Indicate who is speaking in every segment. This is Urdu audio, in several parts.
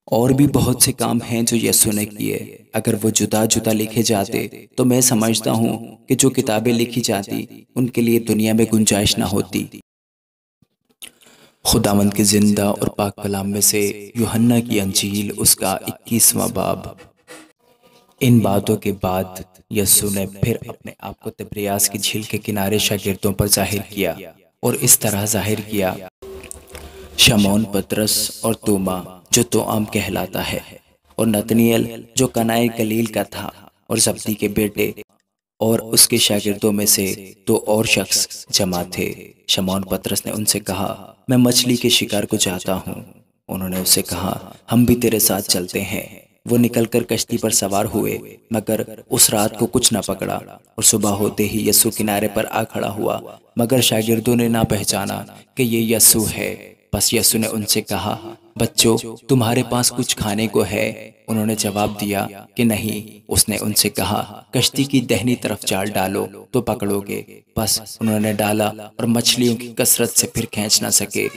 Speaker 1: اور بھی بہت سے کام ہیں جو یسوع نے کیے۔ اگر وہ جدا جدا لکھے جاتے تو میں سمجھتا ہوں کہ جو کتابیں لکھی جاتی ان کے لیے دنیا میں گنجائش نہ ہوتی۔ خداوند کے زندہ اور پاک کلام میں سے یوحنا کی انجیل اس کا 21واں باب۔ ان باتوں کے بعد یسوع نے پھر اپنے آپ کو تبریاس کی جھیل کے کنارے شاگردوں پر ظاہر کیا اور اس طرح ظاہر کیا: شمعون پطرس اور توما جو توام کہلاتا ہے، اور نتنیل جو کنائے گلیل کا تھا، اور زبدی کے بیٹے، اور اس کے شاگردوں میں سے 2 اور شخص جمع تھے۔ شمعون پطرس نے ان سے کہا، میں مچھلی کے شکار کو چاہتا ہوں۔ انہوں نے اس سے کہا، ہم بھی تیرے ساتھ چلتے ہیں۔ وہ نکل کر کشتی پر سوار ہوئے، مگر اس رات کو کچھ نہ پکڑا، اور صبح ہوتے ہی یسوع کنارے پر آ کھڑا ہوا، مگر شاگردوں نے نہ پہچانا کہ یہ یسوع ہے۔ بس یسوع نے ان سے کہا، بچوں، تمہارے پاس کچھ کھانے کو ہے؟ انہوں نے جواب دیا کہ نہیں۔ اس نے ان سے کہا، کشتی کی دہنی طرف جال ڈالو تو پکڑو گے۔ بس انہوں نے ڈالا اور مچھلیوں کی کثرت سے پھر کھینچ نہ سکے۔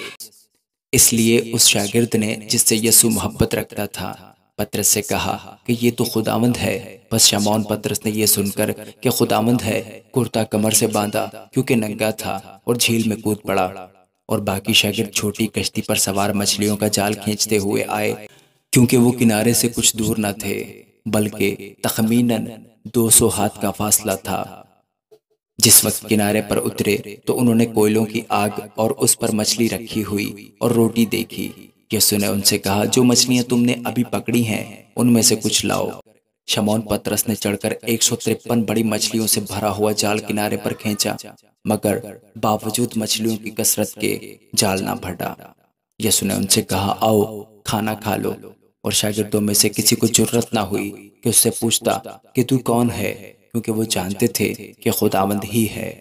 Speaker 1: اس لیے اس شاگرد نے جس سے یسوع محبت رکھتا تھا پطرس سے کہا کہ یہ تو خداوند ہے۔ بس شمعون پطرس نے یہ سن کر کہ خداوند ہے، کرتا کمر سے باندھا کیونکہ ننگا تھا، اور جھیل میں کود پڑا۔ اور باقی شاگرد چھوٹی کشتی پر سوار مچھلیوں کا جال کھینچتے ہوئے آئے، کیونکہ وہ کنارے سے کچھ دور نہ تھے، بلکہ تخمیناً 200 ہاتھ کا فاصلہ تھا۔ جس وقت کنارے پر اترے تو انہوں نے کوئلوں کی آگ اور اس پر مچھلی رکھی ہوئی اور روٹی دیکھی۔ یسوع نے ان سے کہا، جو مچھلیاں تم نے ابھی پکڑی ہیں ان میں سے کچھ لاؤ۔ شمعون پطرس نے چڑھ کر 153 بڑی مچھلیوں سے بھرا ہوا جال کنارے پر کھینچا، مگر باوجود مچھلیوں کی کثرت کے جال نہ پھٹا۔ یسوع نے ان سے کہا، آؤ کھانا کھا لو۔ اور شاگردوں میں سے کسی کو جرأت نہ ہوئی کہ اس سے پوچھتا کہ تو کون ہے، کیونکہ وہ جانتے تھے کہ خداوند ہی ہے۔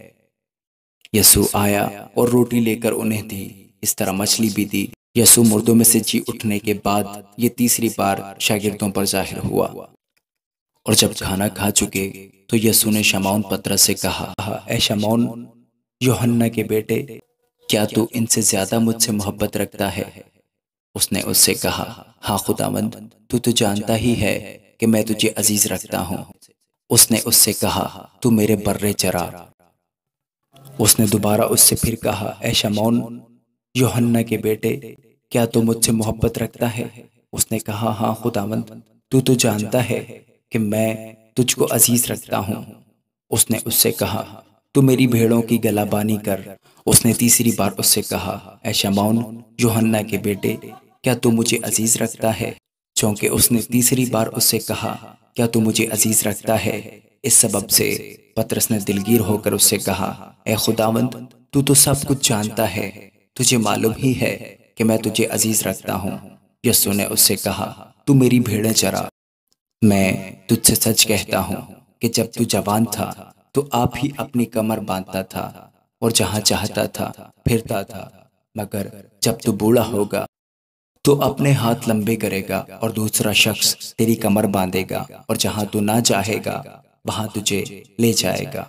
Speaker 1: یسوع آیا اور روٹی لے کر انہیں دی، اس طرح مچھلی بھی دی۔ یسوع مردوں میں سے جی اٹھنے کے بعد یہ تیسری بار شاگردوں پر ظاہر ہوا۔ اور جب کھانا کھا چکے تو یسوع نے شمعون پطرس سے کہا، اے شمعون، یوحنا کے بیٹے، کیا تو ان سے زیادہ مجھ سے محبت رکھتا ہے؟ اس نے اس سے کہا، ہاں خداوند، تو جانتا ہی ہے کہ میں تجھے عزیز رکھتا ہوں۔ اس نے اس سے کہا، تو میرے برے چرا۔ اس نے دوبارہ اس سے پھر کہا، اے شمعون، یوحنا کے بیٹے، کیا تو مجھ سے محبت رکھتا ہے؟ اس نے کہا، ہاں خداوند، تو جانتا ہے کہ میں تجھ کو عزیز رکھتا ہوں۔ اس نے اس سے کہا، تو میری بھیڑوں کی گلابانی کر۔ اس نے تیسری بار اس سے کہا، اے شمعون، یوحنا کے بیٹے، کیا تو مجھے عزیز رکھتا ہے؟ چونکہ اس نے تیسری بار اس سے کہا، کیا تو مجھے عزیز رکھتا ہے، اس سبب سے پطرس نے دلگیر ہو کر اس سے کہا، اے خداوند، تو سب کچھ جانتا ہے، تجھے معلوم ہی ہے کہ میں تجھے عزیز رکھتا ہوں۔ یسوع نے اس سے کہا، تو میری بھیڑیں چرا۔ میں تجھ سے سچ کہتا ہوں کہ جب تو جوان تھا تو آپ ہی اپنی کمر باندھتا تھا اور جہاں چاہتا تھا پھرتا تھا، مگر جب تو بوڑھا ہوگا تو اپنے ہاتھ لمبے کرے گا اور دوسرا شخص تیری کمر باندھے گا، اور جہاں تو نہ چاہے گا وہاں تجھے لے جائے گا۔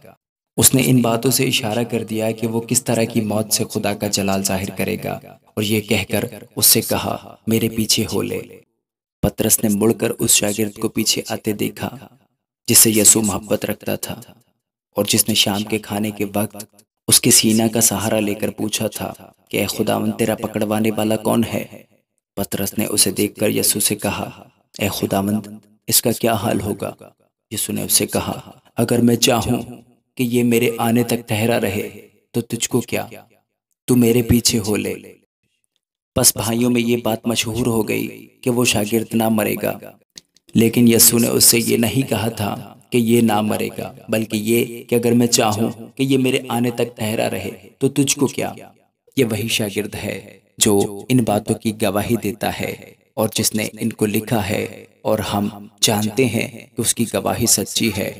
Speaker 1: اس نے ان باتوں سے اشارہ کر دیا کہ وہ کس طرح کی موت سے خدا کا جلال ظاہر کرے گا، اور یہ کہہ کر اس سے کہا، میرے پیچھے ہو لے۔ پطرس نے مڑ کر اس شاگرد کو پیچھے آتے دیکھا جس سے یسوع محبت رکھتا تھا، اور جس نے شام کے کھانے کے وقت اس کے سینہ کا سہارا لے کر پوچھا تھا کہ اے خداوند، تیرا پکڑوانے والا کون ہے؟ پطرس نے اسے دیکھ کر یسوع سے کہا، اے خداوند، اس کا کیا حال ہوگا؟ یسوع نے اس سے کہا، اگر میں چاہوں کہ یہ میرے آنے تک ٹھہرا رہے تو تجھ کو کیا، تو میرے پیچھے ہو لے۔ پس بھائیوں میں یہ بات مشہور ہو گئی کہ وہ شاگرد نہ مرے گا، لیکن یسوع نے اس سے یہ نہیں کہا تھا کہ یہ نہ مرے گا، بلکہ یہ کہ اگر میں چاہوں کہ یہ میرے آنے تک ٹھہرا رہے تو تجھ کو کیا۔ یہ وہی شاگرد ہے جو ان باتوں کی گواہی دیتا ہے اور جس نے ان کو لکھا ہے، اور ہم جانتے ہیں کہ اس کی گواہی سچی ہے۔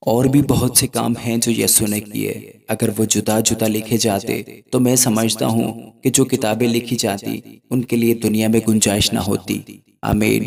Speaker 1: اور بھی بہت سے کام ہیں جو یسوع نے کیے۔ اگر وہ جدا جدا لکھے جاتے تو میں سمجھتا ہوں کہ جو کتابیں لکھی جاتی ان کے لیے دنیا میں گنجائش نہ ہوتی۔ آمین۔